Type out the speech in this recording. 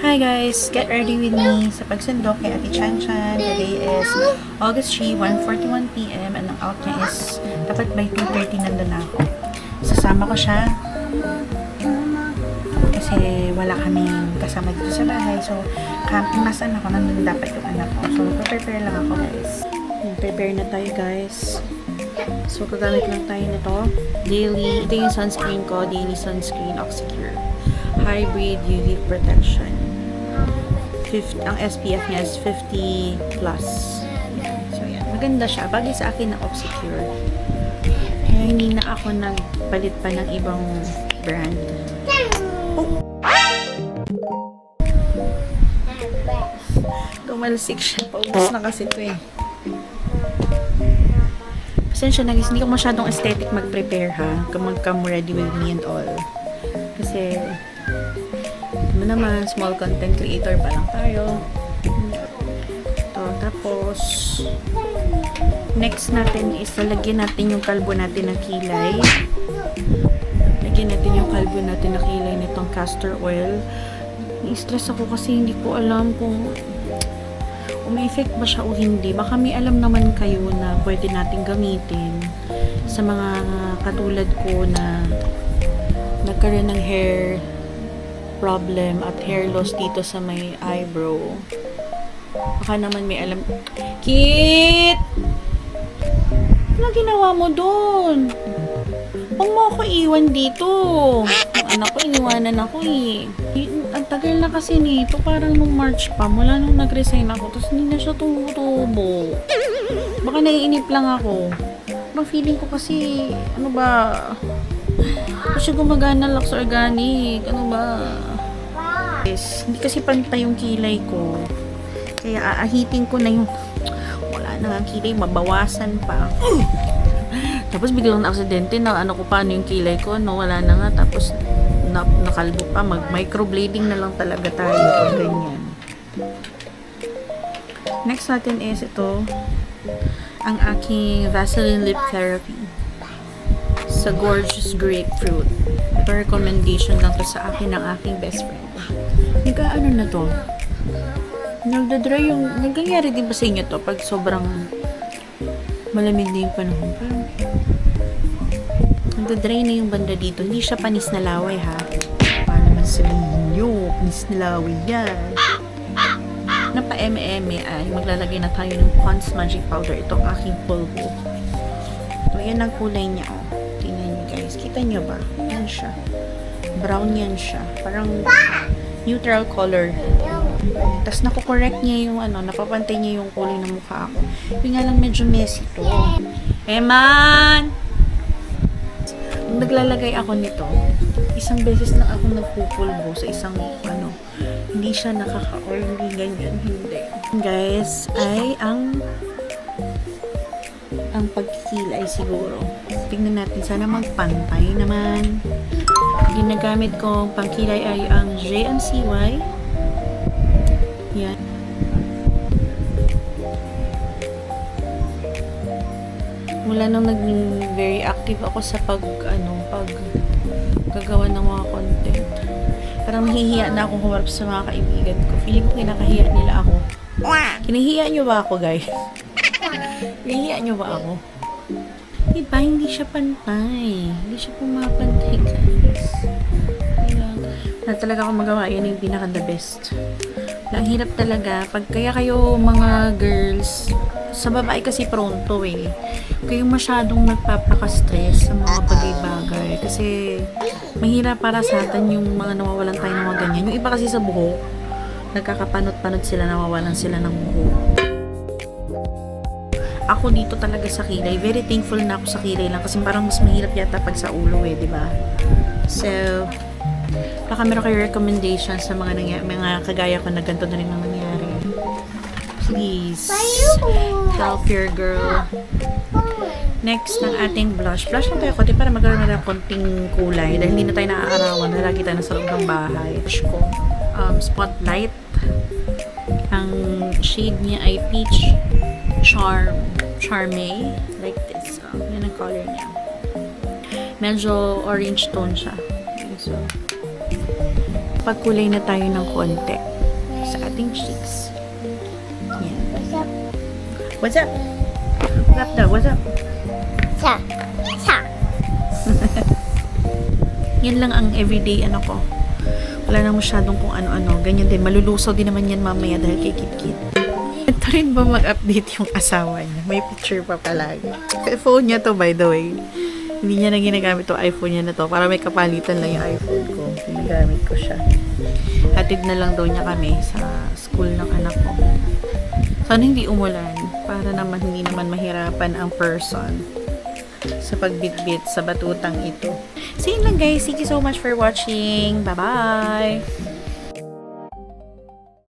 Hi guys! Get ready with me sa pagsundo kay Ate Chan Chan. Today is August 3, 1:41 PM and ang out niya is dapat by 2:30 nandun na ako. Sasama ko siya kasi wala kaming kasama dito sa bahay. So, camping nasan ako, nandun dapat yung anak ko. So, prepare lang ako guys. Prepare na tayo guys. So, gagamit lang tayo nito. Daily, ito yung sunscreen ko. Daily sunscreen, Oxycure. Hybrid UV protection. Ang SPF niya is 50+. So, yan. Maganda siya. Bagay sa akin ng Oxycure. Kaya hindi na ako nagpalit pa ng ibang brand. Oh! Tumalsik siya. Paubos na kasi ito eh. Pasensya na guys, hindi ko masyadong aesthetic mag-prepare ha. Come ready with me and all. Kasi ano naman, small content creator pa lang tayo. Ito, tapos next natin is lalagyan natin yung kalbo natin ng kilay. Lagyan natin yung kalbo natin ng kilay nitong castor oil. I-stress ako kasi hindi ko alam kung may-effect ba siya o hindi. Baka may alam naman kayo na pwede natin gamitin sa mga katulad ko na nagkaroon ng hair problem at hair loss dito sa may eyebrow. Baka naman may alam. Kit! Ano ginawa mo doon? Huwag mo ako iwan dito. Ang anak ko, iniwanan ako eh. Ang tagal na kasi nito. Parang nung March pa. Mula nung nag-resign ako. Tapos hindi na siya tumutubo. Baka naiinip lang ako. Ang feeling ko kasi, ano ba? Hindi siya gumagana, Lux Organic. Ano ba? Yes, hindi kasi pantay yung kilay ko. Kaya aahitin ko na yung wala na ang kilay, mabawasan pa. Tapos biglang na-aksidente na ano ko paano yung kilay ko, no, wala na nga. Tapos nakalbo pa, mag-microblading na lang talaga tayo pag ganyan. Next natin is ito, ang aking Vaseline Lip Therapy sa Gorgeous Grapefruit. Ito recommendation lang to sa akin ng aking best friend. Nagka-ano na to? Nagdadry yung, nangyayari din ba sa inyo to pag sobrang malamig na yung panahon? Parang nagdadry na yung banda dito. Hindi siya panis na laway ha. Paano naman sabihin nyo? Panis na laway yan. Na pa eme-eme ay maglalagay na tayo ng Pond's Magic Powder. Itong aking pulbo. So, yan ang kulay niya oh. Tingnan nyo guys. Kita nyo ba? Yan siya. Brown yan siya. Parang neutral color. Tapos nakukorrect niya yung ano, napapantay niya yung kulay ng mukha ko. Yung nga lang medyo messy to. Eman! Naglalagay ako nito, isang beses na ako nagpupulbo sa isang ano, hindi siya nakaka-oily ganyan, hindi. Guys, ay ang pagkikilay siguro. Tingnan natin, sana magpantay naman. Ginagamit kong pangkilay ay ang JNCY. Yan. Mula nung naging very active ako sa gagawa ng mga content. Parang nahihiya na akong humarap sa mga kaibigan ko. Feeling ko kinakahiya nila ako. Kinahiya nyo ba ako, guys? Kinahiya nyo ba ako? Diba, hindi siya pantay. Hindi siya pumapantay, guys. Na talaga ako magawa, yan yung pinaka-the best. Ang hirap talaga. Kaya kayo mga girls, sa babae kasi pronto eh. Kayo masyadong nagpapaka-stress sa mga bagay-bagay. Kasi mahirap para sa atin yung mga nawawalan tayo ng mga ganyan. Yung iba kasi sa buhok, nagkakapanot-panot sila, nawawalan sila ng buhok. Ako dito talaga sa kilay, very thankful na ako sa kilay lang kasi parang mas mahirap yata pag sa ulo eh, di ba? So, baka meron kayo recommendation sa mga kagaya ko na ganito na rin ang nangyari. Please, help your girl. Next, ng ating blush. Blush na tayo konti para magkaroon na ng konting kulay dahil hindi na tayo naaarawan dahil lagi tayo nasa loob ng bahay. Blush ko, Spotlight. Ang shade niya ay Peach Charme. Like this. Yan ang color niya. Medyo orange tone siya. So, pagkulay na tayo ng konti. sa ating cheeks. Yan. What's up? What's up? What's up daw? What's up? Sa. Sa. Yan lang ang everyday ano ko. Wala nang masyadong kung ano-ano. Ganyan din. Malulusaw din naman yan mamaya dahil kay Kit-Kit. Ito rin ba mag-update yung asawa niya? May picture pa palagi. Phone niya to, by the way. Hindi niya na ginagamit to iPhone niya na to. Para may kapalitan lang yung iPhone ko. Ginagamit ko siya. Hatid na lang daw niya kami sa school ng anak ko. Sana hindi umulan. Para naman hindi naman mahirapan ang person sa pagbitbit sa batutang ito. So yun lang guys. Thank you so much for watching. Bye-bye!